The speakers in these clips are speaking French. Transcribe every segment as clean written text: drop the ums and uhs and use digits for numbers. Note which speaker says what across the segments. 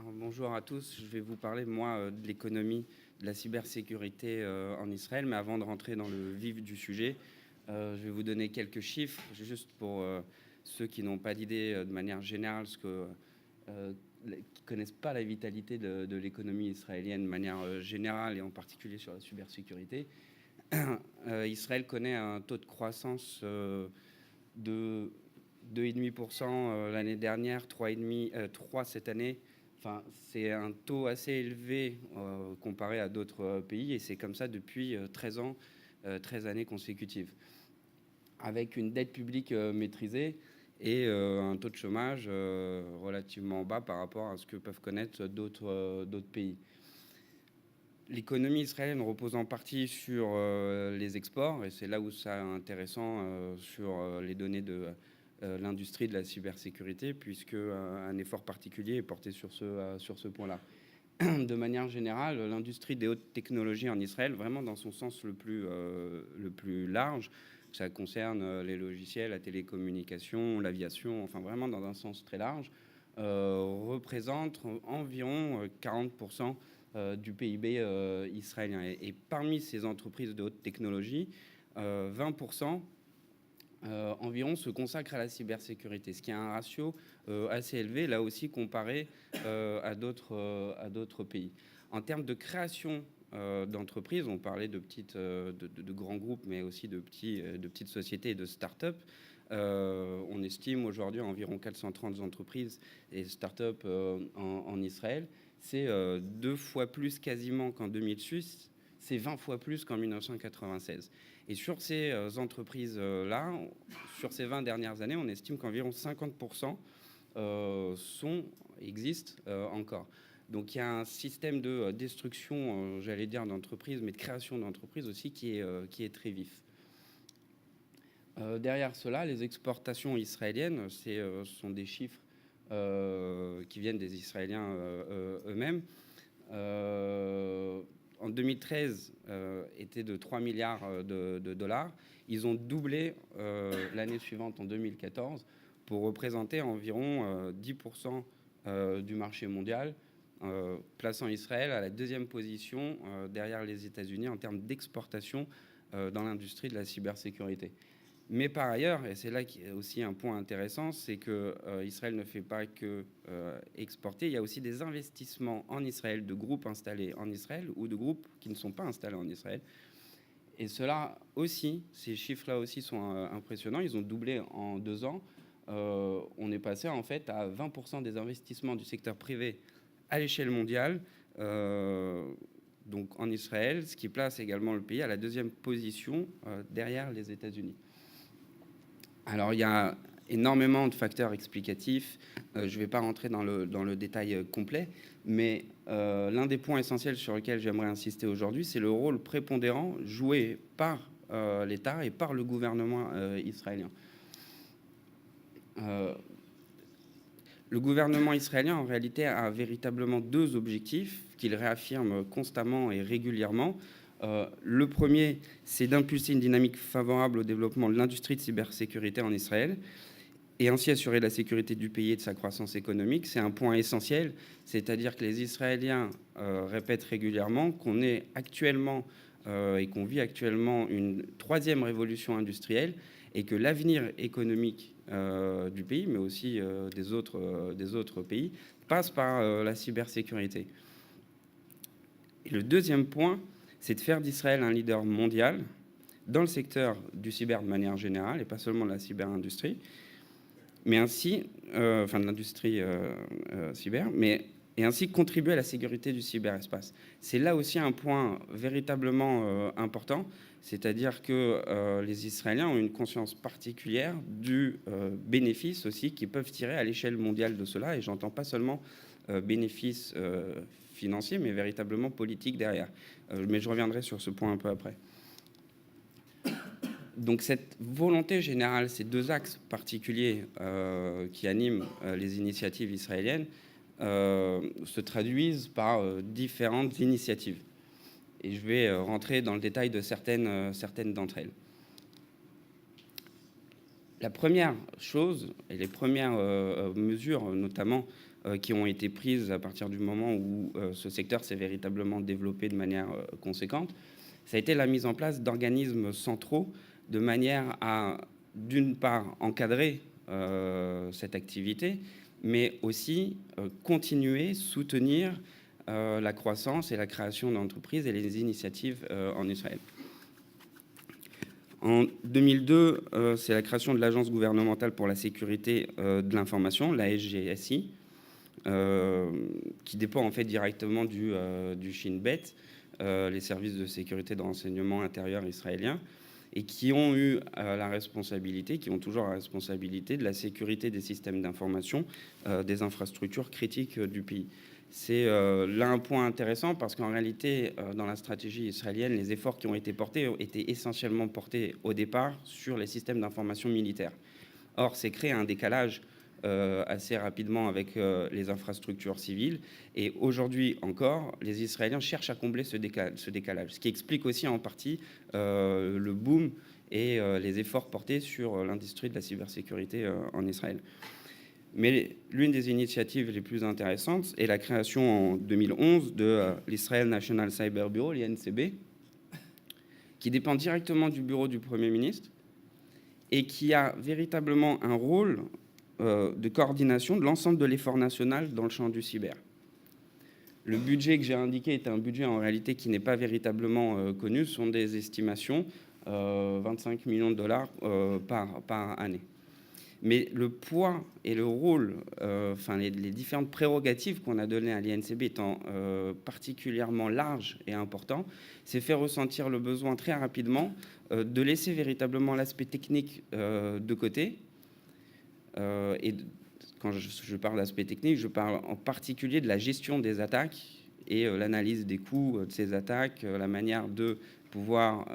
Speaker 1: Alors, bonjour à tous, je vais vous parler, moi, de l'économie de la cybersécurité en Israël, mais avant de rentrer dans le vif du sujet, je vais vous donner quelques chiffres, juste pour ceux qui n'ont pas d'idée de manière générale, qui ne connaissent pas la vitalité de l'économie israélienne de manière générale et en particulier sur la cybersécurité. Israël connaît un taux de croissance de 2,5% l'année dernière, 3,5, 3 cette année. Enfin, c'est un taux assez élevé comparé à d'autres pays, et c'est comme ça depuis 13 ans, 13 années consécutives, avec une dette publique maîtrisée et un taux de chômage relativement bas par rapport à ce que peuvent connaître d'autres pays. L'économie israélienne repose en partie sur les exports, et c'est là où c'est intéressant sur les données de l'industrie de la cybersécurité, puisque un effort particulier est porté sur ce point-là. De manière générale, l'industrie des hautes technologies en Israël, vraiment dans son sens le plus large, ça concerne les logiciels, la télécommunication, l'aviation, enfin vraiment dans un sens très large, représente environ 40% du PIB israélien. Et parmi ces entreprises de haute technologie, 20% environ se consacrent à la cybersécurité, ce qui est un ratio assez élevé, là aussi comparé à d'autres pays. En termes de création d'entreprises, on parlait de grands groupes, mais aussi de petites sociétés et de start-up. On estime aujourd'hui environ 430 entreprises et start-up en Israël. C'est 2 fois plus quasiment qu'en 2006, c'est 20 fois plus qu'en 1996. Et sur ces entreprises-là, sur ces 20 dernières années, on estime qu'environ 50% existent encore. Donc il y a un système de destruction, j'allais dire, d'entreprises, mais de création d'entreprises aussi qui est très vif. Derrière cela, les exportations israéliennes, ce sont des chiffres qui viennent des Israéliens eux-mêmes. En 2013, étaient de 3 milliards de dollars. Ils ont doublé l'année suivante, en 2014, pour représenter environ 10% du marché mondial, plaçant Israël à la deuxième position derrière les États-Unis en termes d'exportation dans l'industrie de la cybersécurité. Mais par ailleurs, et c'est là qu'il y a aussi un point intéressant, c'est que Israël ne fait pas que exporter. Il y a aussi des investissements en Israël de groupes installés en Israël ou de groupes qui ne sont pas installés en Israël. Et cela aussi, ces chiffres-là aussi sont impressionnants. Ils ont doublé en 2 ans. On est passé en fait à 20% des investissements du secteur privé à l'échelle mondiale, donc en Israël, ce qui place également le pays à la deuxième position derrière les États-Unis. Alors, il y a énormément de facteurs explicatifs. Je ne vais pas rentrer dans le détail complet, mais l'un des points essentiels sur lesquels j'aimerais insister aujourd'hui, c'est le rôle prépondérant joué par l'État et par le gouvernement israélien. Le gouvernement israélien, en réalité, a véritablement 2 objectifs qu'il réaffirme constamment et régulièrement. Le premier, c'est d'impulser une dynamique favorable au développement de l'industrie de cybersécurité en Israël et ainsi assurer la sécurité du pays et de sa croissance économique. C'est un point essentiel, c'est-à-dire que les Israéliens répètent régulièrement qu'on est actuellement et qu'on vit actuellement une 3e révolution industrielle et que l'avenir économique du pays, mais aussi des autres pays, passe par la cybersécurité. Et le deuxième point, c'est de faire d'Israël un leader mondial dans le secteur du cyber de manière générale, et pas seulement de la cyberindustrie, mais ainsi, de l'industrie cyber, et ainsi contribuer à la sécurité du cyberespace. C'est là aussi un point véritablement important, c'est-à-dire que les Israéliens ont une conscience particulière du bénéfice aussi qu'ils peuvent tirer à l'échelle mondiale de cela, et j'entends pas seulement bénéfice financier, mais véritablement politique derrière. Mais je reviendrai sur ce point un peu après. Donc cette volonté générale, ces 2 axes particuliers qui animent les initiatives israéliennes, se traduisent par différentes initiatives. Et je vais rentrer dans le détail de certaines d'entre elles. La première chose et les premières mesures, notamment, qui ont été prises à partir du moment où ce secteur s'est véritablement développé de manière conséquente, ça a été la mise en place d'organismes centraux de manière à, d'une part, encadrer cette activité, mais aussi continuer, soutenir la croissance et la création d'entreprises et les initiatives en Israël. En 2002, c'est la création de l'Agence gouvernementale pour la sécurité de l'information, la SGSI, qui dépend en fait directement du Shin Bet, les services de sécurité de renseignement intérieur israéliens, et qui ont eu la responsabilité, qui ont toujours la responsabilité de la sécurité des systèmes d'information, des infrastructures critiques du pays. C'est là un point intéressant parce qu'en réalité, dans la stratégie israélienne, les efforts qui ont été portés ont été essentiellement portés au départ sur les systèmes d'information militaires. Or, c'est créé un décalage assez rapidement avec les infrastructures civiles. Et aujourd'hui encore, les Israéliens cherchent à combler ce décalage, ce qui explique aussi en partie le boom et les efforts portés sur l'industrie de la cybersécurité en Israël. Mais l'une des initiatives les plus intéressantes est la création en 2011 de l'Israel National Cyber Bureau, l'INCB, qui dépend directement du bureau du Premier ministre et qui a véritablement un rôle de coordination de l'ensemble de l'effort national dans le champ du cyber. Le budget que j'ai indiqué est un budget en réalité qui n'est pas véritablement connu, ce sont des estimations, 25 millions de dollars par année. Mais le poids et le rôle, les différentes prérogatives qu'on a données à l'INCB étant particulièrement larges et importants, c'est fait ressentir le besoin très rapidement de laisser véritablement l'aspect technique de côté. Et quand je parle d'aspect technique, je parle en particulier de la gestion des attaques et l'analyse des coûts de ces attaques, la manière de pouvoir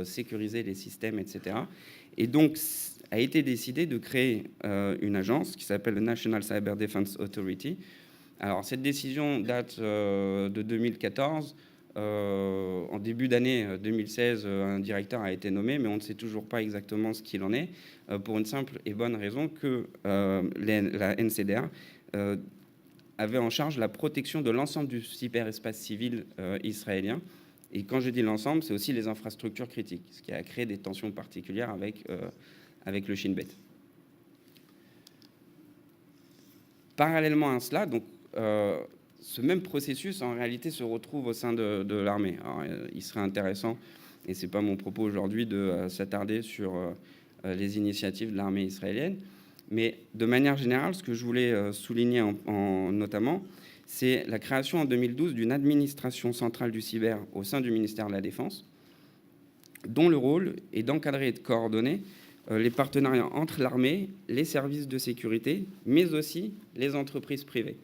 Speaker 1: sécuriser les systèmes, etc. Et donc, a été décidé de créer une agence qui s'appelle le National Cyber Defense Authority. Alors, cette décision date de 2014. En début d'année 2016, un directeur a été nommé, mais on ne sait toujours pas exactement ce qu'il en est, pour une simple et bonne raison que la NCDA avait en charge la protection de l'ensemble du cyberespace civil israélien. Et quand je dis l'ensemble, c'est aussi les infrastructures critiques, ce qui a créé des tensions particulières avec le Shin Bet. Parallèlement à cela, donc, ce même processus, en réalité, se retrouve au sein de l'armée. Alors, il serait intéressant, et ce n'est pas mon propos aujourd'hui, de s'attarder sur les initiatives de l'armée israélienne, mais de manière générale, ce que je voulais souligner notamment, c'est la création en 2012 d'une administration centrale du cyber au sein du ministère de la Défense, dont le rôle est d'encadrer et de coordonner les partenariats entre l'armée, les services de sécurité, mais aussi les entreprises privées.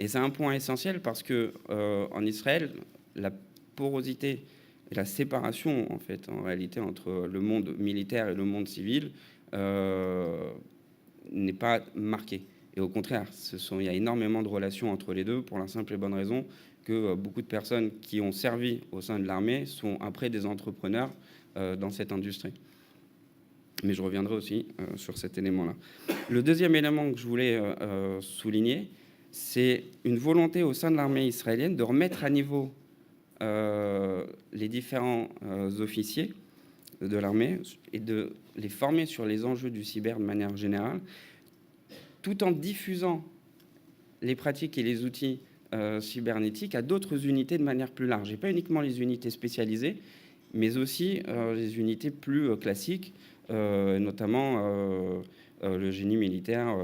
Speaker 1: Et c'est un point essentiel parce que en Israël, la porosité et la séparation, en réalité, entre le monde militaire et le monde civil n'est pas marquée. Et au contraire, il y a énormément de relations entre les deux pour la simple et bonne raison que beaucoup de personnes qui ont servi au sein de l'armée sont après des entrepreneurs dans cette industrie. Mais je reviendrai aussi sur cet élément-là. Le deuxième élément que je voulais souligner, c'est une volonté au sein de l'armée israélienne de remettre à niveau les différents officiers de l'armée et de les former sur les enjeux du cyber de manière générale, tout en diffusant les pratiques et les outils cybernétiques à d'autres unités de manière plus large. Et pas uniquement les unités spécialisées, mais aussi les unités plus classiques, notamment le génie militaire.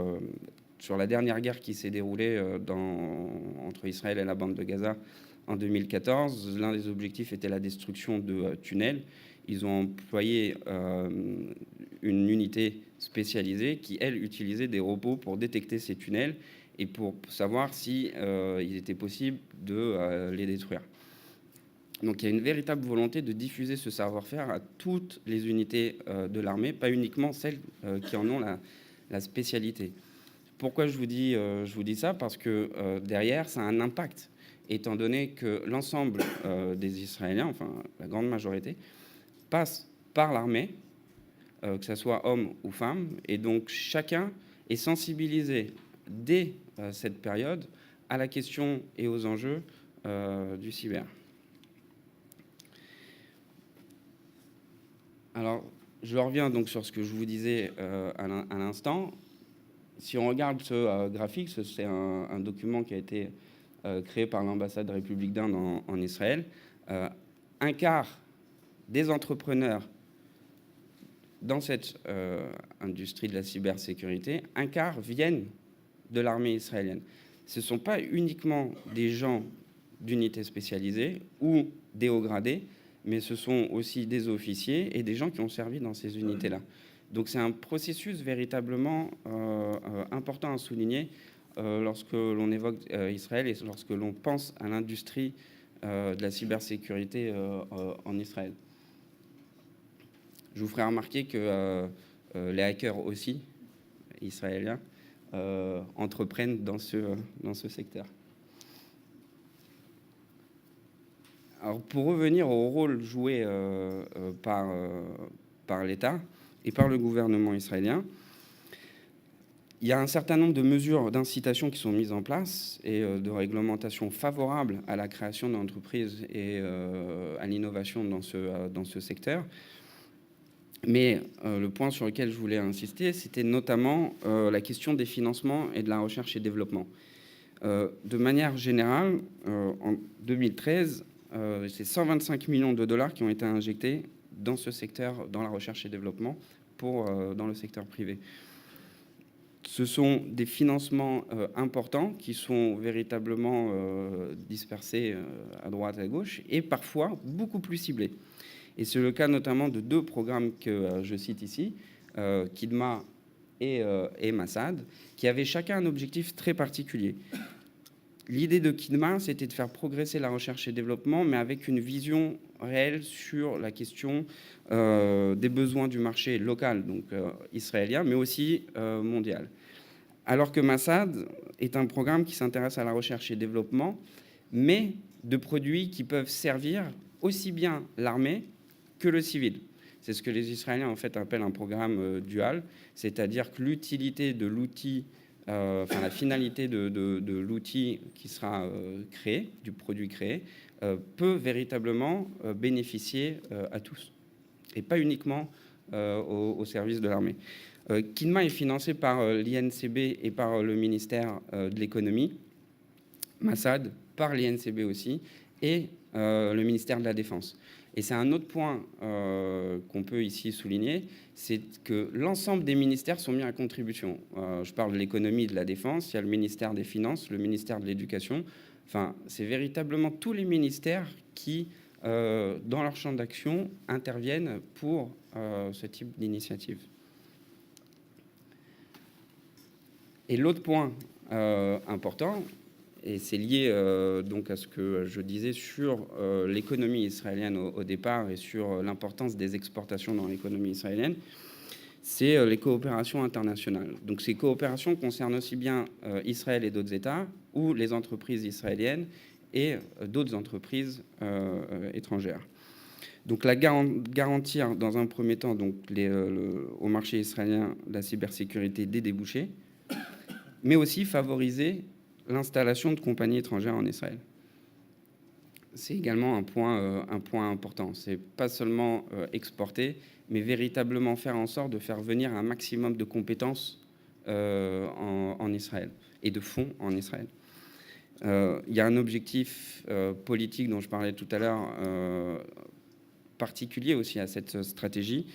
Speaker 1: Sur la dernière guerre qui s'est déroulée entre Israël et la bande de Gaza en 2014, l'un des objectifs était la destruction de tunnels. Ils ont employé une unité spécialisée qui, elle, utilisait des robots pour détecter ces tunnels et pour savoir si il était possible de les détruire. Donc il y a une véritable volonté de diffuser ce savoir-faire à toutes les unités de l'armée, pas uniquement celles qui en ont la spécialité. Pourquoi je vous dis ça? Parce que derrière, ça a un impact, étant donné que l'ensemble des Israéliens, enfin la grande majorité, passe par l'armée que ce soit homme ou femme. Et donc chacun est sensibilisé dès cette période à la question et aux enjeux du cyber. Alors, je reviens donc sur ce que je vous disais à l'instant. Si on regarde ce graphique, c'est un document qui a été créé par l'ambassade de République d'Inde en Israël. Un quart des entrepreneurs dans cette industrie de la cybersécurité, un quart viennent de l'armée israélienne. Ce ne sont pas uniquement des gens d'unités spécialisées ou des hauts gradés, mais ce sont aussi des officiers et des gens qui ont servi dans ces unités-là. Donc c'est un processus véritablement important à souligner lorsque l'on évoque Israël et lorsque l'on pense à l'industrie de la cybersécurité en Israël. Je vous ferai remarquer que les hackers aussi, israéliens, entreprennent dans ce secteur. Alors, pour revenir au rôle joué par l'État et par le gouvernement israélien, il y a un certain nombre de mesures d'incitation qui sont mises en place et de réglementation favorables à la création d'entreprises et à l'innovation dans ce secteur. Mais le point sur lequel je voulais insister, c'était notamment la question des financements et de la recherche et développement. De manière générale, en 2013, c'est 125 millions de dollars qui ont été injectés dans ce secteur, dans la recherche et développement, dans le secteur privé. Ce sont des financements importants qui sont véritablement dispersés à droite et à gauche et parfois beaucoup plus ciblés. Et c'est le cas notamment de deux programmes que je cite ici, KIDMA et Massad, qui avaient chacun un objectif très particulier. L'idée de KIDMA, c'était de faire progresser la recherche et développement, mais avec une vision réelle sur la question des besoins du marché local, donc israélien, mais aussi mondial. Alors que Massad est un programme qui s'intéresse à la recherche et développement, mais de produits qui peuvent servir aussi bien l'armée que le civil. C'est ce que les Israéliens en fait appellent un programme dual, c'est-à-dire que l'utilité de l'outil, la finalité de l'outil qui sera créé, du produit créé, peut véritablement bénéficier à tous, et pas uniquement au service de l'armée. KIDMA est financé par l'INCB et par le ministère de l'économie, Massad par l'INCB aussi, et le ministère de la Défense. Et c'est un autre point qu'on peut ici souligner, c'est que l'ensemble des ministères sont mis à contribution. Je parle de l'économie et de la défense, il y a le ministère des Finances, le ministère de l'Éducation. Enfin, c'est véritablement tous les ministères qui, dans leur champ d'action, interviennent pour ce type d'initiative. Et l'autre point important, et c'est lié donc à ce que je disais sur l'économie israélienne au départ et sur l'importance des exportations dans l'économie israélienne, c'est les coopérations internationales. Donc ces coopérations concernent aussi bien Israël et d'autres États ou les entreprises israéliennes et d'autres entreprises étrangères. Donc garantir dans un premier temps donc, au marché israélien la cybersécurité des débouchés, mais aussi favoriser l'installation de compagnies étrangères en Israël. C'est également un point important. C'est pas seulement exporter, mais véritablement faire en sorte de faire venir un maximum de compétences en Israël et de fonds en Israël. Il y a un objectif politique dont je parlais tout à l'heure, particulier aussi à cette stratégie,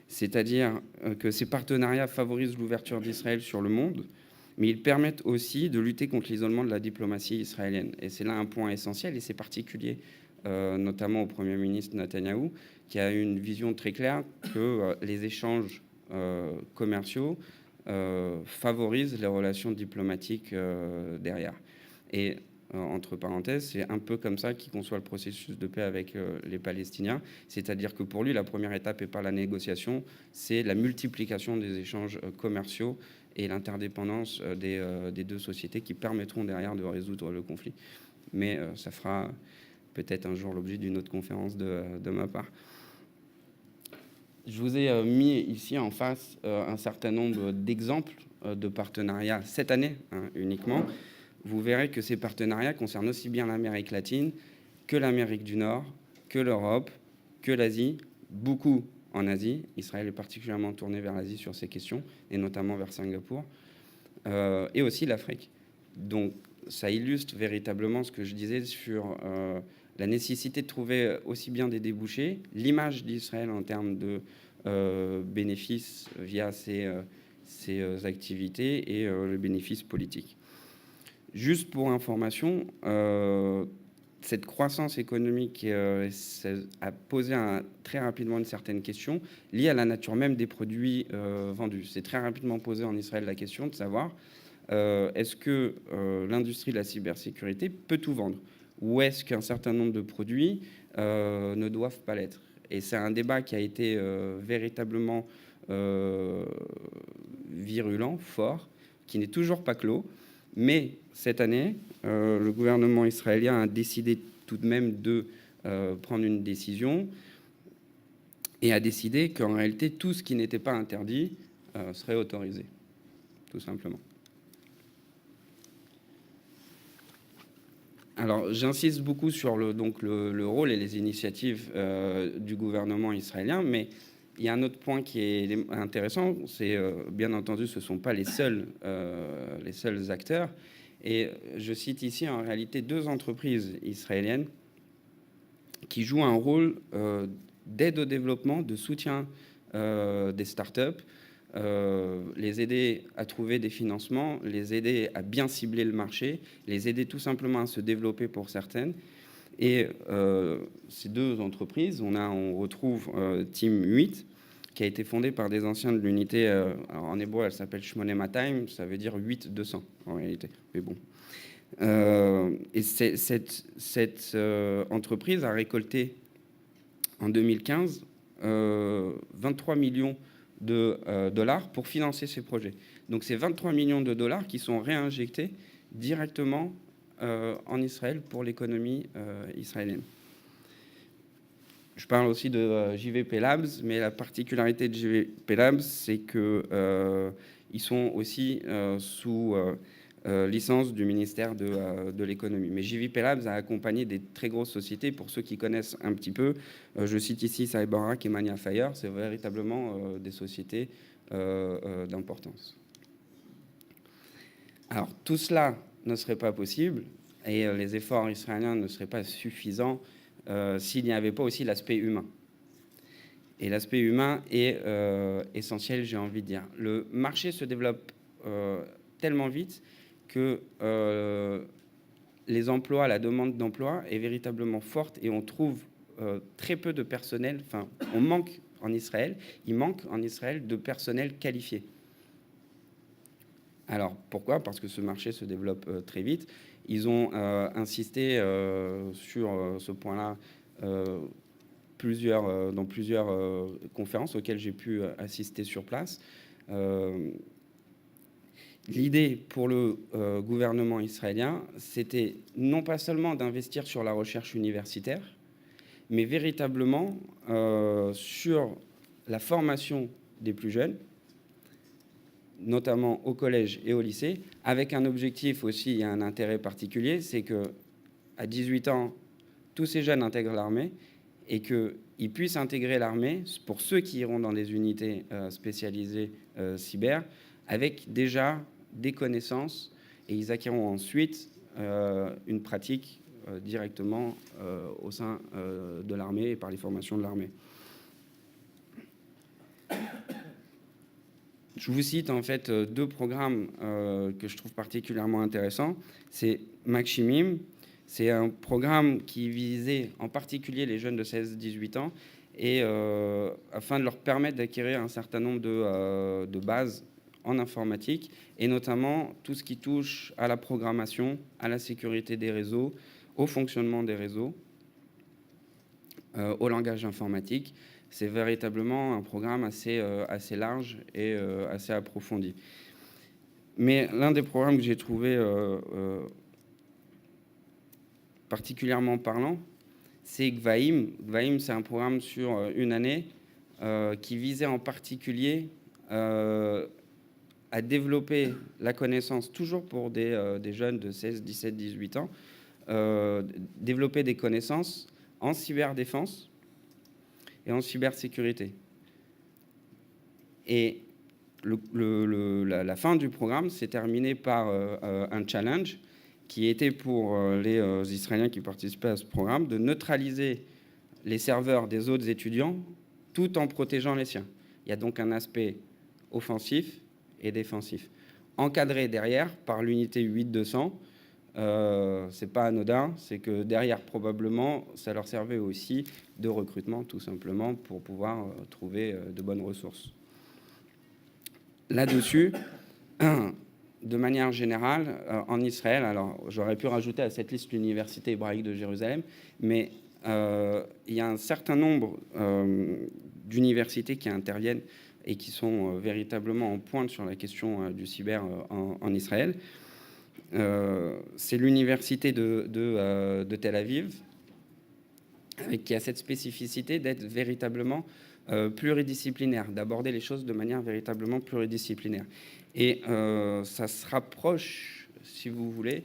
Speaker 1: c'est-à-dire que ces partenariats favorisent l'ouverture d'Israël sur le monde, mais ils permettent aussi de lutter contre l'isolement de la diplomatie israélienne. Et c'est là un point essentiel, et c'est particulier, notamment au Premier ministre Netanyahou, qui a une vision très claire que les échanges commerciaux favorisent les relations diplomatiques derrière. Et entre parenthèses, c'est un peu comme ça qu'il conçoit le processus de paix avec les Palestiniens, c'est-à-dire que pour lui, la première étape n'est pas la négociation, c'est la multiplication des échanges commerciaux et l'interdépendance des deux sociétés qui permettront derrière de résoudre le conflit. Mais ça fera peut-être un jour l'objet d'une autre conférence de ma part. Je vous ai mis ici en face un certain nombre d'exemples de partenariats cette année, hein, uniquement. Vous verrez que ces partenariats concernent aussi bien l'Amérique latine que l'Amérique du Nord, que l'Europe, que l'Asie, beaucoup en Asie. Israël est particulièrement tourné vers l'Asie sur ces questions, et notamment vers Singapour, et aussi l'Afrique. Donc ça illustre véritablement ce que je disais sur la nécessité de trouver aussi bien des débouchés, l'image d'Israël en termes de bénéfices via ces activités et le bénéfice politique. Juste pour information, cette croissance économique a posé très rapidement une certaine question liée à la nature même des produits vendus. C'est très rapidement posé en Israël la question de savoir est-ce que l'industrie de la cybersécurité peut tout vendre, ou est-ce qu'un certain nombre de produits ne doivent pas l'être. Et c'est un débat qui a été véritablement virulent, fort, qui n'est toujours pas clos. Mais cette année, le gouvernement israélien a décidé tout de même de prendre une décision et a décidé qu'en réalité, tout ce qui n'était pas interdit serait autorisé, tout simplement. Alors, j'insiste beaucoup sur le rôle et les initiatives du gouvernement israélien, mais il y a un autre point qui est intéressant, c'est bien entendu, ce ne sont pas les seuls acteurs. Et je cite ici en réalité 2 entreprises israéliennes qui jouent un rôle d'aide au développement, de soutien des startups, les aider à trouver des financements, les aider à bien cibler le marché, les aider tout simplement à se développer pour certaines. Et ces 2 entreprises, on retrouve Team 8, qui a été fondée par des anciens de l'unité, en hébreu elle s'appelle Shmoneh Matayim, ça veut dire 8-200 en réalité, mais bon. Et cette entreprise a récolté en 2015 23 millions de dollars pour financer ces projets. Donc c'est 23 millions de dollars qui sont réinjectés directement en Israël pour l'économie israélienne. Je parle aussi de JVP Labs, mais la particularité de JVP Labs, c'est qu'ils sont aussi sous licence du ministère de l'économie. Mais JVP Labs a accompagné des très grosses sociétés. Pour ceux qui connaissent un petit peu, je cite ici CyberArk et Maniafire, c'est véritablement des sociétés d'importance. Alors tout cela ne serait pas possible et les efforts israéliens ne seraient pas suffisants s'il n'y avait pas aussi l'aspect humain. Et l'aspect humain est essentiel, j'ai envie de dire. Le marché se développe tellement vite que les emplois, la demande d'emploi est véritablement forte et on trouve très peu de personnel. Enfin, on manque en Israël, il manque en Israël de personnel qualifié. Alors pourquoi ? Parce que ce marché se développe très vite. Ils ont insisté sur ce point-là dans plusieurs conférences auxquelles j'ai pu assister sur place. L'idée pour le gouvernement israélien, c'était non pas seulement d'investir sur la recherche universitaire, mais véritablement sur la formation des plus jeunes, notamment au collège et au lycée, avec un objectif aussi et un intérêt particulier, c'est qu'à 18 ans, tous ces jeunes intègrent l'armée et qu'ils puissent intégrer l'armée, pour ceux qui iront dans des unités spécialisées cyber, avec déjà des connaissances, et ils acquerront ensuite une pratique directement au sein de l'armée et par les formations de l'armée. Je vous cite en fait 2 programmes que je trouve particulièrement intéressants. C'est Makshimim, c'est un programme qui visait en particulier les jeunes de 16-18 ans et afin de leur permettre d'acquérir un certain nombre de bases en informatique et notamment tout ce qui touche à la programmation, à la sécurité des réseaux, au fonctionnement des réseaux, au langage informatique. C'est véritablement un programme assez large et assez approfondi. Mais l'un des programmes que j'ai trouvé particulièrement parlant, c'est Gvaim. Gvaim, c'est un programme sur une année qui visait en particulier à développer la connaissance, toujours pour des jeunes de 16, 17, 18 ans, développer des connaissances en cyberdéfense et en cybersécurité. Et la fin du programme s'est terminée par un challenge qui était pour les Israéliens qui participaient à ce programme de neutraliser les serveurs des autres étudiants tout en protégeant les siens. Il y a donc un aspect offensif et défensif. Encadré derrière par l'unité 8200, c'est pas anodin, c'est que derrière, probablement, ça leur servait aussi de recrutement, tout simplement, pour pouvoir trouver de bonnes ressources. Là-dessus, de manière générale, en Israël, alors j'aurais pu rajouter à cette liste l'Université hébraïque de Jérusalem, mais il y a un certain nombre d'universités qui interviennent et qui sont véritablement en pointe sur la question du cyber en Israël. C'est l'université de Tel Aviv, qui a cette spécificité d'être véritablement pluridisciplinaire, d'aborder les choses de manière véritablement pluridisciplinaire. Et ça se rapproche, si vous voulez,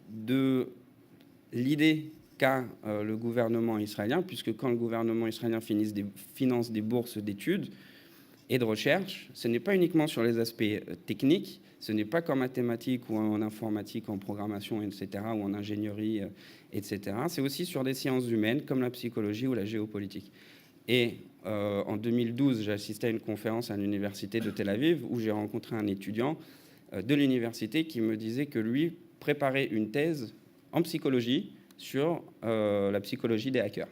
Speaker 1: de l'idée qu'a le gouvernement israélien, puisque quand le gouvernement israélien finance des bourses d'études et de recherche, ce n'est pas uniquement sur les aspects techniques, ce n'est pas qu'en mathématiques ou en informatique, en programmation, etc., ou en ingénierie, etc. C'est aussi sur des sciences humaines comme la psychologie ou la géopolitique. Et en 2012, j'ai assisté à une conférence à l'université de Tel Aviv où j'ai rencontré un étudiant de l'université qui me disait que lui préparait une thèse en psychologie sur la psychologie des hackers.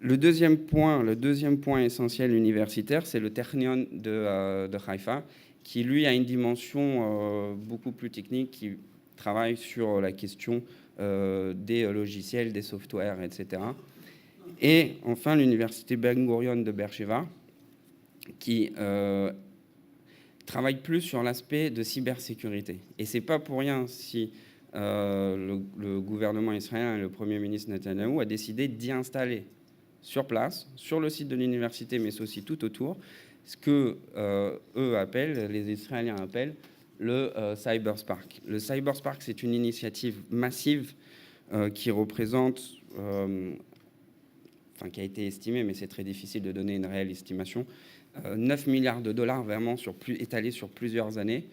Speaker 1: Le deuxième point essentiel universitaire, c'est le Technion de Haïfa, qui lui a une dimension beaucoup plus technique, qui travaille sur la question des logiciels, des softwares, etc. Et enfin, l'université Ben Gurion de Beersheva, qui travaille plus sur l'aspect de cybersécurité. Et c'est pas pour rien si le gouvernement israélien et le Premier ministre Netanyahou a décidé d'y installer sur place, sur le site de l'université, mais aussi tout autour, ce que eux appellent, les Israéliens appellent, le Cyberspark. Le Cyberspark, c'est une initiative massive qui représente, qui a été estimée, mais c'est très difficile de donner une réelle estimation, 9 milliards de dollars vraiment étalés sur plusieurs années.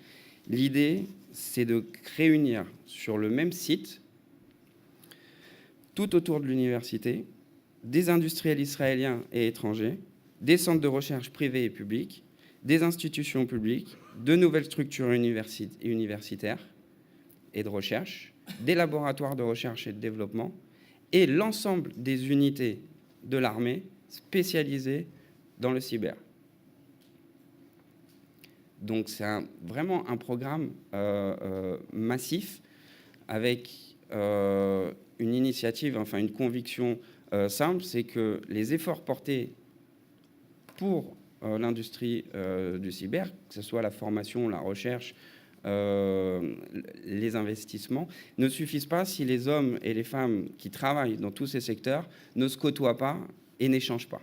Speaker 1: L'idée, c'est de réunir sur le même site, tout autour de l'université, des industriels israéliens et étrangers, des centres de recherche privés et publics, des institutions publiques, de nouvelles structures universitaires et de recherche, des laboratoires de recherche et de développement, et l'ensemble des unités de l'armée spécialisées dans le cyber. Donc c'est vraiment un programme massif avec une initiative, enfin une conviction simple, c'est que les efforts portés pour l'industrie du cyber, que ce soit la formation, la recherche, les investissements, ne suffisent pas si les hommes et les femmes qui travaillent dans tous ces secteurs ne se côtoient pas et n'échangent pas.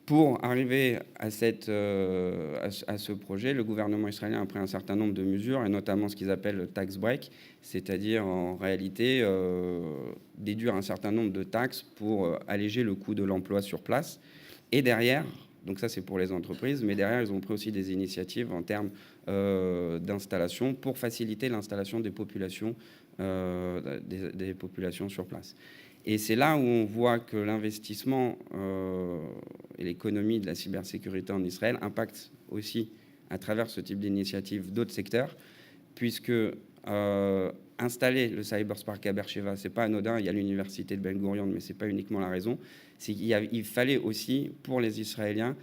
Speaker 1: Pour arriver à ce projet, le gouvernement israélien a pris un certain nombre de mesures, et notamment ce qu'ils appellent le tax break, c'est-à-dire en réalité déduire un certain nombre de taxes pour alléger le coût de l'emploi sur place. Et derrière, donc ça c'est pour les entreprises, mais derrière ils ont pris aussi des initiatives en termes d'installation pour faciliter l'installation des populations sur place. Et c'est là où on voit que l'investissement et l'économie de la cybersécurité en Israël impactent aussi, à travers ce type d'initiative, d'autres secteurs, puisque installer le Cyberspark à Beersheva, c'est pas anodin. Il y a l'université de Ben Gurion, mais c'est pas uniquement la raison. Il fallait aussi, pour les Israéliens,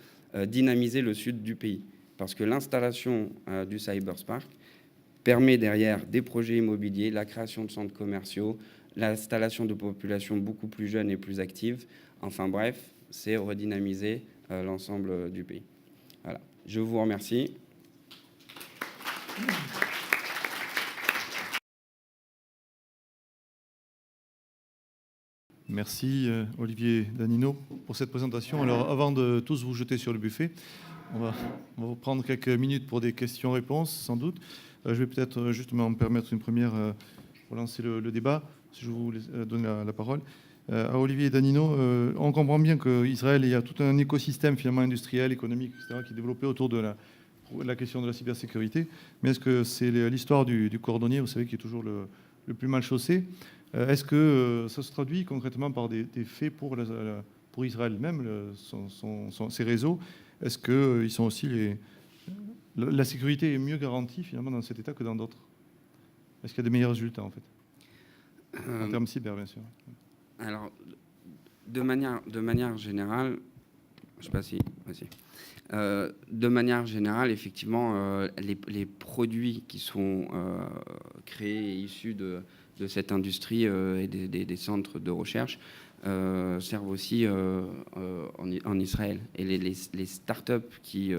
Speaker 1: dynamiser le sud du pays, parce que l'installation du Cyberspark permet derrière des projets immobiliers, la création de centres commerciaux, l'installation de populations beaucoup plus jeunes et plus actives. Enfin bref, c'est redynamiser l'ensemble du pays. Voilà. Je vous remercie.
Speaker 2: Merci Olivier Danino pour cette présentation. Alors avant de tous vous jeter sur le buffet, on va vous prendre quelques minutes pour des questions-réponses sans doute. Je vais peut-être justement me permettre une première pour lancer le débat, si je vous donne la parole. À Olivier Danino, on comprend bien qu'Israël, il y a tout un écosystème finalement industriel, économique, etc., qui est développé autour de la question de la cybersécurité. Mais est-ce que c'est l'histoire du cordonnier, vous savez, qui est toujours le plus mal chaussé? Est-ce que ça se traduit concrètement par des faits pour Israël même, ses réseaux? Est-ce qu'ils sont aussi la sécurité est mieux garantie finalement dans cet État que dans d'autres? Est-ce qu'il y a des meilleurs résultats en fait en termes cyber, bien sûr?
Speaker 1: Alors, de manière générale, je sais pas si... de manière générale, effectivement, les produits qui sont créés et issus de cette industrie et des centres de recherche servent aussi en Israël. Et les startups qui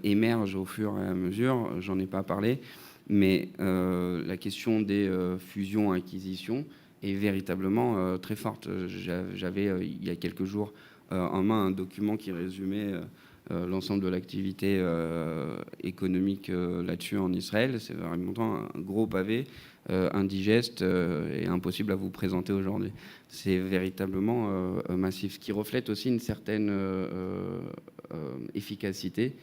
Speaker 1: émergent au fur et à mesure, j'en ai pas parlé, mais la question des fusions-acquisitions est véritablement très forte. J'avais, il y a quelques jours, en main un document qui résumait l'ensemble de l'activité économique là-dessus en Israël. C'est vraiment un gros pavé, indigeste et impossible à vous présenter aujourd'hui. C'est véritablement massif, ce qui reflète aussi une certaine efficacité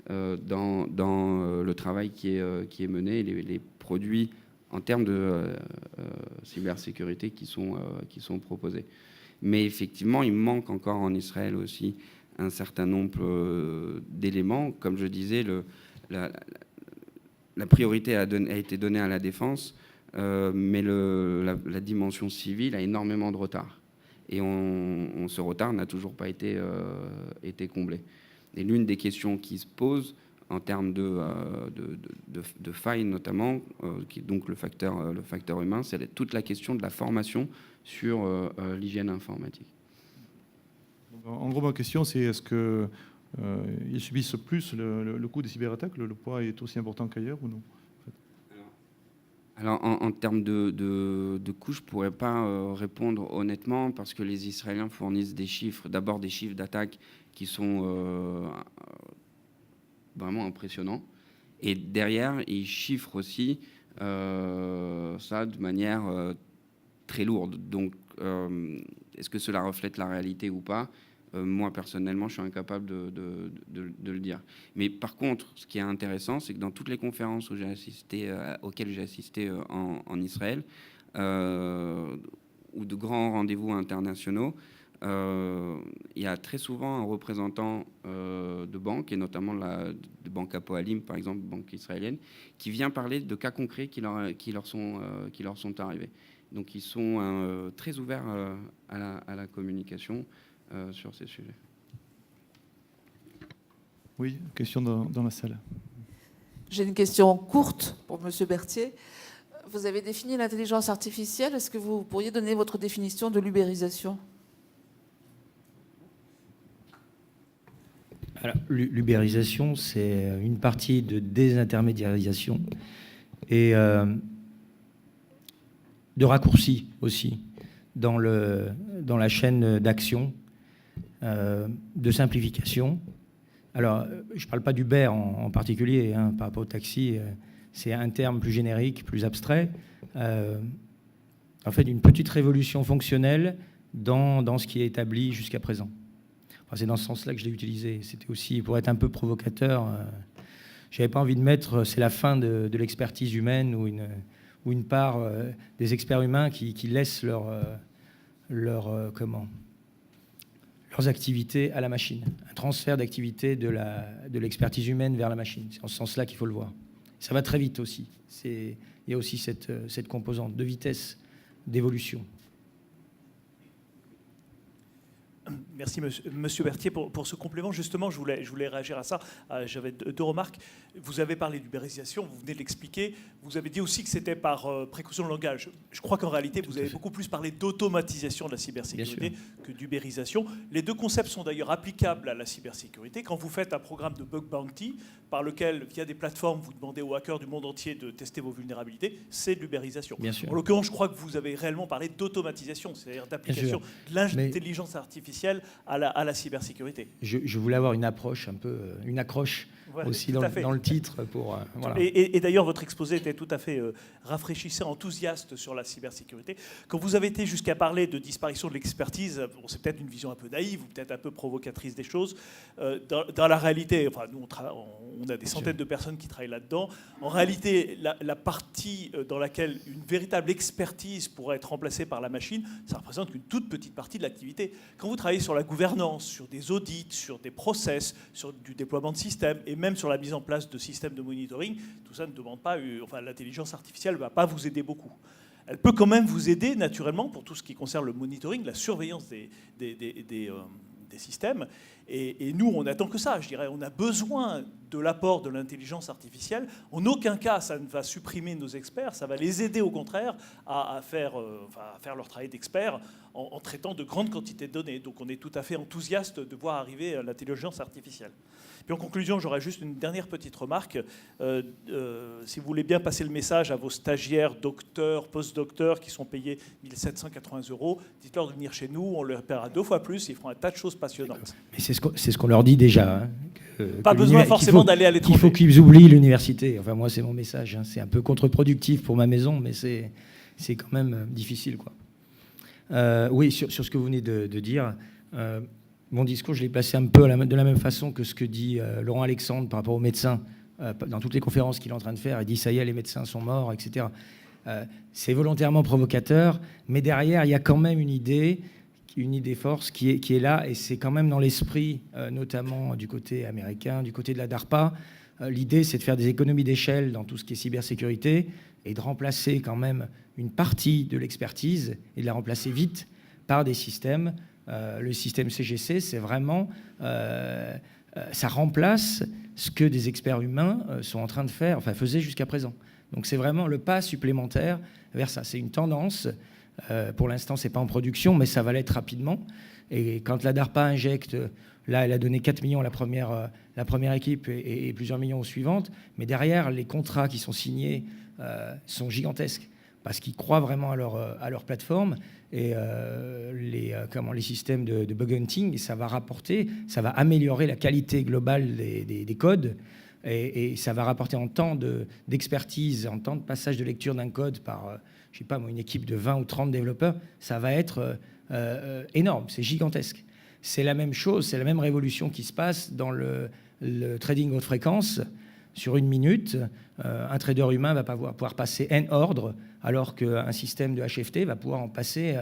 Speaker 1: dans le travail qui est mené, les produits en termes de cybersécurité qui sont proposés. Mais effectivement, il manque encore en Israël aussi un certain nombre d'éléments. Comme je disais, la priorité a été donnée à la défense, mais la dimension civile a énormément de retard. Et ce retard n'a toujours pas été comblé. Et l'une des questions qui se posent en termes de failles notamment, qui est donc le facteur humain, c'est toute la question de la formation sur l'hygiène informatique.
Speaker 2: En gros, ma question, c'est est-ce qu'ils subissent plus le coût des cyberattaques? Le poids est aussi important qu'ailleurs ou non?
Speaker 1: Alors en termes de coûts, je ne pourrais pas répondre honnêtement parce que les Israéliens fournissent des chiffres, d'abord des chiffres d'attaque qui sont vraiment impressionnants. Et derrière, ils chiffrent aussi ça de manière très lourde. Donc, est-ce que cela reflète la réalité ou pas? Moi, personnellement, je suis incapable de le dire. Mais par contre, ce qui est intéressant, c'est que dans toutes les conférences auxquelles j'ai assisté en Israël, ou de grands rendez-vous internationaux, il y a très souvent un représentant de banque, et notamment de Banque Hapoalim, par exemple, banque israélienne, qui vient parler de cas concrets qui leur sont arrivés. Donc ils sont très ouverts à la communication sur ces sujets.
Speaker 2: Oui, question dans la salle.
Speaker 3: J'ai une question courte pour M. Berthier. Vous avez défini l'intelligence artificielle. Est-ce que vous pourriez donner votre définition de l'ubérisation?
Speaker 4: Alors, l'ubérisation, c'est une partie de désintermédiarisation et de raccourci aussi dans la chaîne d'action, de simplification. Alors, je ne parle pas d'Uber en particulier, par rapport au taxi, c'est un terme plus générique, plus abstrait. En fait, une petite révolution fonctionnelle dans ce qui est établi jusqu'à présent. Enfin, c'est dans ce sens-là que je l'ai utilisé. C'était aussi pour être un peu provocateur. Je n'avais pas envie de mettre c'est la fin de l'expertise humaine ou une part des experts humains qui laissent leurs activités à la machine. Un transfert d'activité de l'expertise humaine vers la machine. C'est en ce sens-là qu'il faut le voir. Ça va très vite aussi. Il y a aussi cette composante de vitesse d'évolution.
Speaker 5: Merci, monsieur Berthier, pour ce complément. Justement, je voulais réagir à ça. J'avais deux remarques. Vous avez parlé d'ubérisation, vous venez de l'expliquer. Vous avez dit aussi que c'était par précaution de langage. Je crois qu'en réalité, vous avez beaucoup plus parlé d'automatisation de la cybersécurité que d'ubérisation. Les deux concepts sont d'ailleurs applicables à la cybersécurité. Quand vous faites un programme de bug bounty, par lequel, via des plateformes, vous demandez aux hackers du monde entier de tester vos vulnérabilités, c'est de l'ubérisation. En l'occurrence, je crois que vous avez réellement parlé d'automatisation, c'est-à-dire d'application de l'intelligence artificielle à la cybersécurité.
Speaker 4: Je voulais avoir une approche un peu, une accroche aussi dans le titre. Voilà.
Speaker 5: Et d'ailleurs, votre exposé était tout à fait rafraîchissant, enthousiaste sur la cybersécurité. Quand vous avez été jusqu'à parler de disparition de l'expertise, bon, c'est peut-être une vision un peu naïve ou peut-être un peu provocatrice des choses. Dans la réalité, enfin, nous, on a des centaines de personnes qui travaillent là-dedans. En réalité, la partie dans laquelle une véritable expertise pourrait être remplacée par la machine, ça représente qu'une toute petite partie de l'activité. Quand vous travaillez sur la gouvernance, sur des audits, sur des process, sur du déploiement de systèmes et même sur la mise en place de systèmes de monitoring, tout ça ne demande pas... Enfin, l'intelligence artificielle ne va pas vous aider beaucoup. Elle peut quand même vous aider naturellement pour tout ce qui concerne le monitoring, la surveillance des systèmes. Et nous, on n'attend que ça, je dirais. On a besoin de l'apport de l'intelligence artificielle. En aucun cas, ça ne va supprimer nos experts. Ça va les aider, au contraire, à faire leur travail d'experts en traitant de grandes quantités de données. Donc on est tout à fait enthousiaste de voir arriver l'intelligence artificielle. Puis en conclusion, j'aurais juste une dernière petite remarque. Si vous voulez bien passer le message à vos stagiaires, docteurs, post-docteurs qui sont payés 1 780 €, dites-leur de venir chez nous, on leur paiera 2 fois plus, ils feront un tas de choses passionnantes.
Speaker 4: Mais c'est ce qu'on leur dit déjà. Hein,
Speaker 5: pas besoin forcément d'aller à l'étranger.
Speaker 4: Il faut qu'ils oublient l'université. Enfin, moi, c'est mon message. Hein. C'est un peu contre-productif pour ma maison, mais c'est quand même difficile, quoi. Oui, sur ce que vous venez de dire, mon discours, je l'ai placé un peu de la même façon que ce que dit Laurent Alexandre par rapport aux médecins. Dans toutes les conférences qu'il est en train de faire, il dit « ça y est, les médecins sont morts », etc. C'est volontairement provocateur, mais derrière, il y a quand même une idée force qui est là, et c'est quand même dans l'esprit, notamment du côté américain, du côté de la DARPA. L'idée, c'est de faire des économies d'échelle dans tout ce qui est cybersécurité et de remplacer quand même une partie de l'expertise et de la remplacer vite par des systèmes. Le système CGC, c'est vraiment... ça remplace ce que des experts humains sont en train de faire, enfin faisaient jusqu'à présent. Donc c'est vraiment le pas supplémentaire vers ça. C'est une tendance. Pour l'instant, ce n'est pas en production, mais ça va l'être rapidement. Et quand la DARPA injecte, là, elle a donné 4 millions à la première équipe et plusieurs millions aux suivantes. Mais derrière, les contrats qui sont signés sont gigantesques parce qu'ils croient vraiment à leur plateforme et les systèmes de bug hunting. Et ça va rapporter, ça va améliorer la qualité globale des codes. Et ça va rapporter en temps d'expertise, en temps de passage de lecture d'un code par, je sais pas moi, une équipe de 20 ou 30 développeurs, ça va être énorme, c'est gigantesque. C'est la même chose, c'est la même révolution qui se passe dans le trading haute fréquence. Sur une minute, un trader humain va pouvoir passer N ordres, alors qu'un système de HFT va pouvoir en passer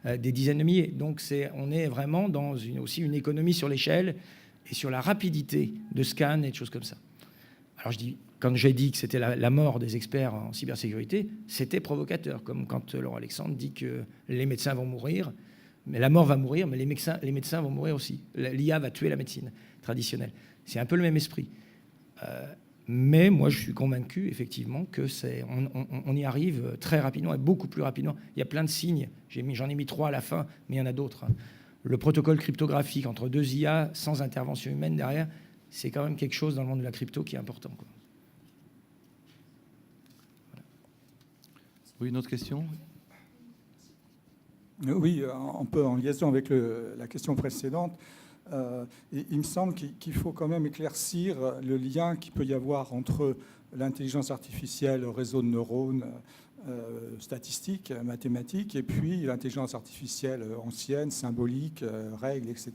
Speaker 4: des dizaines de milliers. Donc on est vraiment dans aussi une économie sur l'échelle et sur la rapidité de scan et de choses comme ça. Alors quand j'ai dit que c'était la mort des experts en cybersécurité, c'était provocateur, comme quand Laurent Alexandre dit que les médecins vont mourir, mais la mort va mourir, mais les médecins vont mourir aussi. L'IA va tuer la médecine traditionnelle. C'est un peu le même esprit. Mais moi, je suis convaincu, effectivement, que on y arrive très rapidement et beaucoup plus rapidement. Il y a plein de signes. J'en ai mis 3 à la fin, mais il y en a d'autres. Le protocole cryptographique entre 2 IA sans intervention humaine derrière, c'est quand même quelque chose dans le monde de la crypto qui est important, quoi.
Speaker 2: Voilà. Oui, une autre question ?
Speaker 6: Oui, un peu en liaison avec la question précédente. Il me semble qu'il faut quand même éclaircir le lien qu'il peut y avoir entre l'intelligence artificielle, le réseau de neurones statistiques, mathématiques, et puis l'intelligence artificielle ancienne, symbolique, règles, etc.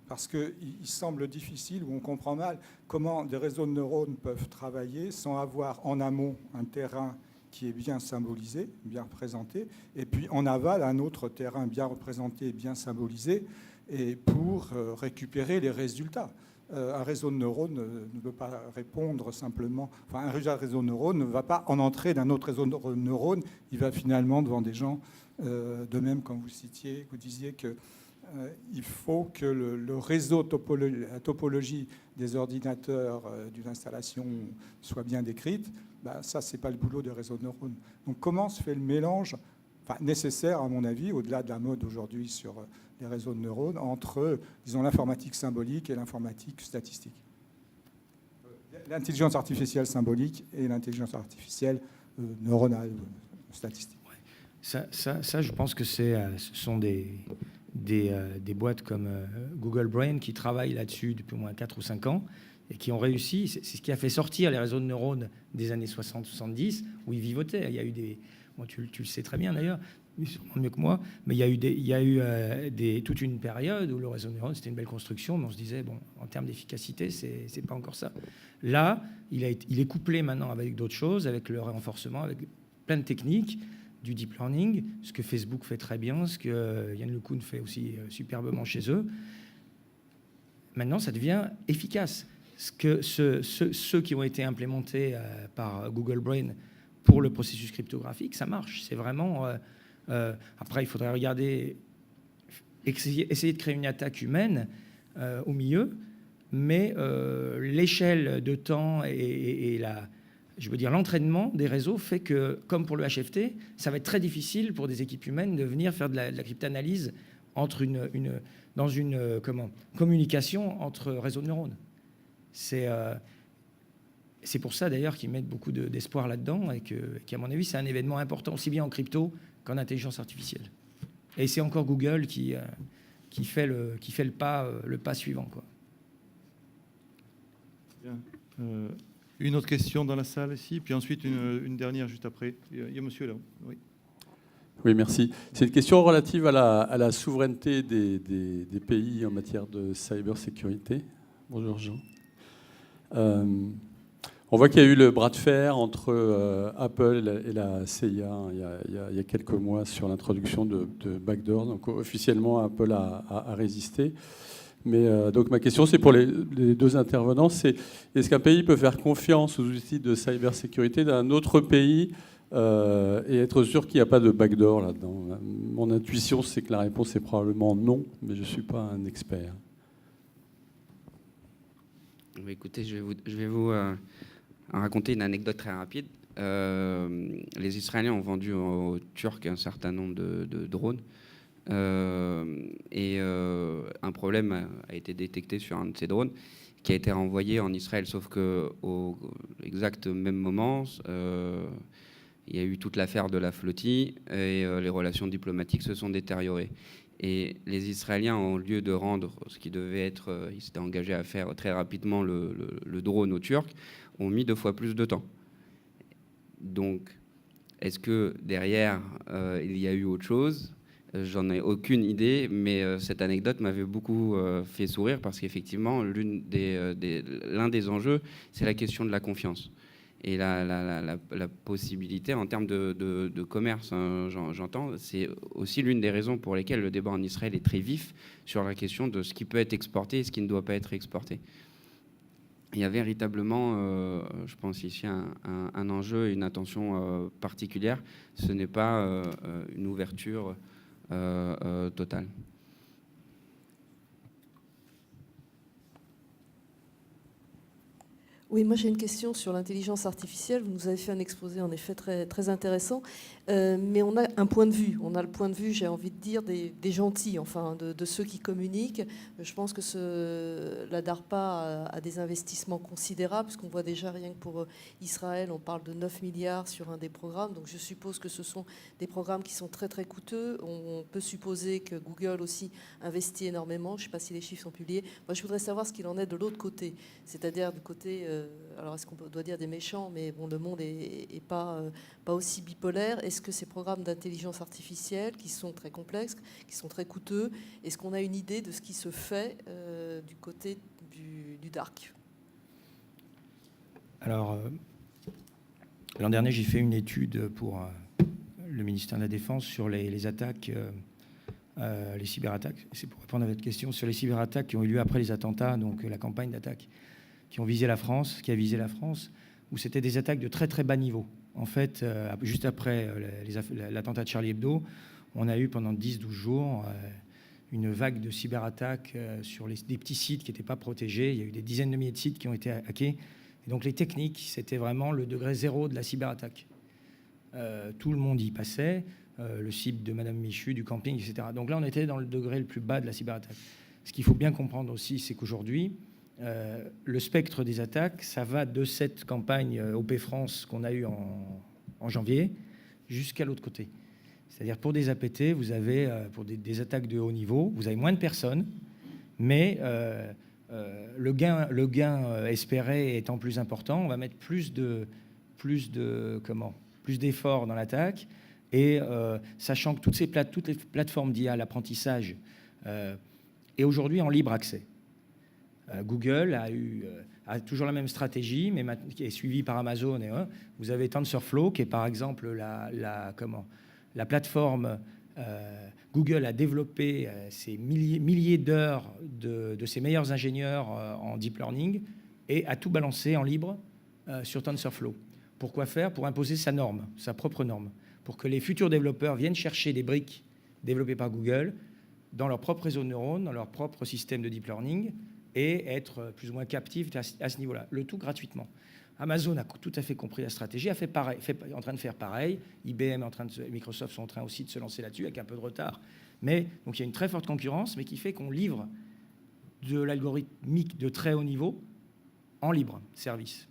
Speaker 6: Parce qu'il semble difficile, ou on comprend mal, comment des réseaux de neurones peuvent travailler sans avoir en amont un terrain qui est bien symbolisé, bien représenté, et puis en aval un autre terrain bien représenté, bien symbolisé, et pour récupérer les résultats. Un réseau de neurones ne peut pas répondre simplement... Enfin, un réseau de neurones ne va pas en entrée d'un autre réseau de neurones, il va finalement devant des gens, de même, comme vous disiez que il faut que le réseau, la topologie des ordinateurs d'une installation soit bien décrite. Ça, ce n'est pas le boulot des réseaux de neurones. Donc comment se fait le mélange, nécessaire à mon avis, au-delà de la mode aujourd'hui sur les réseaux de neurones, entre, disons, l'informatique symbolique et l'informatique statistique? L'intelligence artificielle symbolique et l'intelligence artificielle neuronale, statistique.
Speaker 4: Ça, je pense que ce sont des boîtes comme Google Brain qui travaillent là-dessus depuis au moins 4 ou 5 ans et qui ont réussi. C'est ce qui a fait sortir les réseaux de neurones des années 60-70 où ils vivotaient. Il y a eu des... Bon, tu le sais très bien d'ailleurs, sûrement mieux que moi, mais il y a eu toute une période où le réseau de neurones, c'était une belle construction, mais on se disait, bon, en termes d'efficacité, c'est pas encore ça. Là, il est couplé maintenant avec d'autres choses, avec le renforcement, avec plein de techniques, du deep learning, ce que Facebook fait très bien, ce que Yann LeCun fait aussi superbement chez eux. Maintenant, ça devient efficace. Ceux qui ont été implémentés par Google Brain pour le processus cryptographique, ça marche. C'est vraiment... après, il faudrait regarder, essayer de créer une attaque humaine au milieu, mais l'échelle de temps et l'entraînement des réseaux fait que, comme pour le HFT, ça va être très difficile pour des équipes humaines de venir faire de la cryptanalyse dans une communication entre réseaux de neurones. C'est pour ça, d'ailleurs, qu'ils mettent beaucoup d'espoir là-dedans et qu'à mon avis, c'est un événement important, aussi bien en crypto qu'en intelligence artificielle. Et c'est encore Google qui fait le pas suivant, quoi.
Speaker 2: Bien. Une autre question dans la salle ici, puis ensuite une dernière juste après. Il y a monsieur là. Oui.
Speaker 7: Oui, merci. C'est une question relative à la souveraineté des pays en matière de cybersécurité. Bonjour Jean. On voit qu'il y a eu le bras de fer entre Apple et la CIA il y a quelques mois sur l'introduction de backdoor. Donc officiellement, Apple a résisté. Mais donc ma question, c'est pour les deux intervenants, c'est est-ce qu'un pays peut faire confiance aux outils de cybersécurité d'un autre pays et être sûr qu'il n'y a pas de backdoor là-dedans? Mon intuition, c'est que la réponse est probablement non, mais je ne suis pas un expert.
Speaker 1: Écoutez, je vais vous raconter une anecdote très rapide. Les Israéliens ont vendu aux Turcs un certain nombre de drones. Et un problème a été détecté sur un de ces drones qui a été renvoyé en Israël. Sauf qu'au exact même moment, il y a eu toute l'affaire de la flottille et les relations diplomatiques se sont détériorées. Et les Israéliens, au lieu de rendre ce qui devait être, ils s'étaient engagés à faire très rapidement le drone aux Turcs, ont mis 2 fois plus de temps. Donc, est-ce que derrière, il y a eu autre chose ? J'en ai aucune idée, mais cette anecdote m'avait beaucoup fait sourire parce qu'effectivement, l'un des enjeux, c'est la question de la confiance. Et la possibilité en termes de commerce, hein, j'entends, c'est aussi l'une des raisons pour lesquelles le débat en Israël est très vif sur la question de ce qui peut être exporté et ce qui ne doit pas être exporté. Il y a véritablement, je pense ici, un enjeu et une attention particulière. Ce n'est pas une ouverture totale.
Speaker 8: Oui, moi j'ai une question sur l'intelligence artificielle. Vous nous avez fait un exposé en effet très, très intéressant, mais on a un point de vue. On a le point de vue, j'ai envie de dire, des gentils, enfin de ceux qui communiquent. Je pense que la DARPA a des investissements considérables, parce qu'on voit déjà rien que pour Israël, on parle de 9 milliards sur un des programmes. Donc je suppose que ce sont des programmes qui sont très très coûteux. On peut supposer que Google aussi investit énormément. Je ne sais pas si les chiffres sont publiés. Moi je voudrais savoir ce qu'il en est de l'autre côté, c'est-à-dire du côté... alors est-ce qu'on doit dire des méchants, mais bon, le monde est pas aussi bipolaire. Est-ce que ces programmes d'intelligence artificielle, qui sont très complexes, qui sont très coûteux, est-ce qu'on a une idée de ce qui se fait du côté du dark?
Speaker 4: Alors, l'an dernier, j'ai fait une étude pour le ministère de la Défense sur les attaques, les cyberattaques. C'est pour répondre à votre question sur les cyberattaques qui ont eu lieu après les attentats, donc la campagne d'attaque qui a visé la France, où c'était des attaques de très très bas niveau. En fait, juste après l'attentat de Charlie Hebdo, on a eu pendant 10-12 jours une vague de cyberattaques sur des petits sites qui n'étaient pas protégés. Il y a eu des dizaines de milliers de sites qui ont été hackés. Et donc les techniques, c'était vraiment le degré zéro de la cyberattaque. Tout le monde y passait, le site de Madame Michu, du camping, etc. Donc là, on était dans le degré le plus bas de la cyberattaque. Ce qu'il faut bien comprendre aussi, c'est qu'aujourd'hui, le spectre des attaques, ça va de cette campagne OP France qu'on a eue en janvier jusqu'à l'autre côté. C'est-à-dire pour des APT, vous avez, pour des attaques de haut niveau, vous avez moins de personnes, mais le gain espéré étant plus important, on va mettre plus d'efforts dans l'attaque. Et sachant que toutes les plateformes d'IA, l'apprentissage, est aujourd'hui en libre accès. Google a toujours la même stratégie, mais qui est suivie par Amazon. Vous avez TensorFlow, qui est par exemple la plateforme. Google a développé ces milliers d'heures de ses meilleurs ingénieurs en deep learning et a tout balancé en libre sur TensorFlow. Pourquoi faire? Pour imposer sa norme, sa propre norme, pour que les futurs développeurs viennent chercher des briques développées par Google dans leur propre réseau de neurones, dans leur propre système de deep learning, et être plus ou moins captifs à ce niveau-là. Le tout gratuitement. Amazon a tout à fait compris la stratégie, est en train de faire pareil. IBM Microsoft sont en train aussi de se lancer là-dessus, avec un peu de retard. Mais donc il y a une très forte concurrence, mais qui fait qu'on livre de l'algorithmique de très haut niveau en libre service.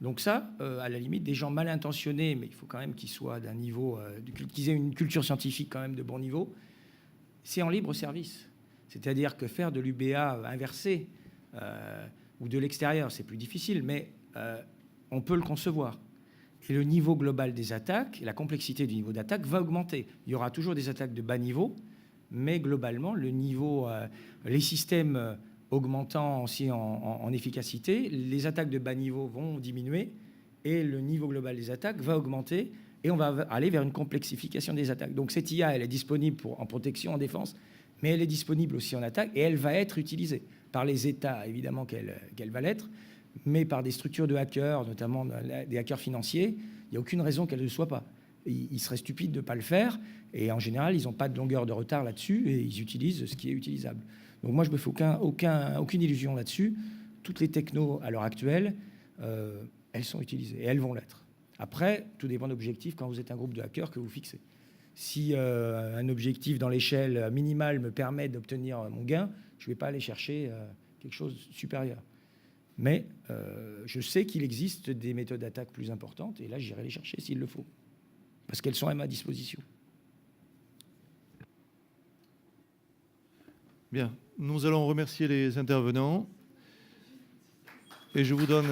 Speaker 4: Donc ça, à la limite, des gens mal intentionnés, mais il faut quand même qu'ils soient d'un niveau, qu'ils aient une culture scientifique quand même de bon niveau, c'est en libre service. C'est-à-dire que faire de l'UBA inversé ou de l'extérieur, c'est plus difficile, mais on peut le concevoir. Et le niveau global des attaques, la complexité du niveau d'attaque va augmenter. Il y aura toujours des attaques de bas niveau, mais globalement, le niveau, les systèmes augmentant aussi en efficacité, les attaques de bas niveau vont diminuer et le niveau global des attaques va augmenter et on va aller vers une complexification des attaques. Donc cette IA, elle est disponible en protection, en défense, mais elle est disponible aussi en attaque et elle va être utilisée par les États, évidemment qu'elle va l'être, mais par des structures de hackers, notamment des hackers financiers. Il n'y a aucune raison qu'elle ne le soit pas. Il serait stupide de ne pas le faire et en général, ils n'ont pas de longueur de retard là-dessus et ils utilisent ce qui est utilisable. Donc moi, je ne me fais aucune illusion là-dessus. Toutes les technos, à l'heure actuelle, elles sont utilisées et elles vont l'être. Après, tout dépend de l'objectif quand vous êtes un groupe de hackers que vous fixez. Si un objectif dans l'échelle minimale me permet d'obtenir mon gain, je ne vais pas aller chercher quelque chose de supérieur. Mais je sais qu'il existe des méthodes d'attaque plus importantes et là, j'irai les chercher s'il le faut. Parce qu'elles sont à ma disposition.
Speaker 2: Bien, nous allons remercier les intervenants et je vous donne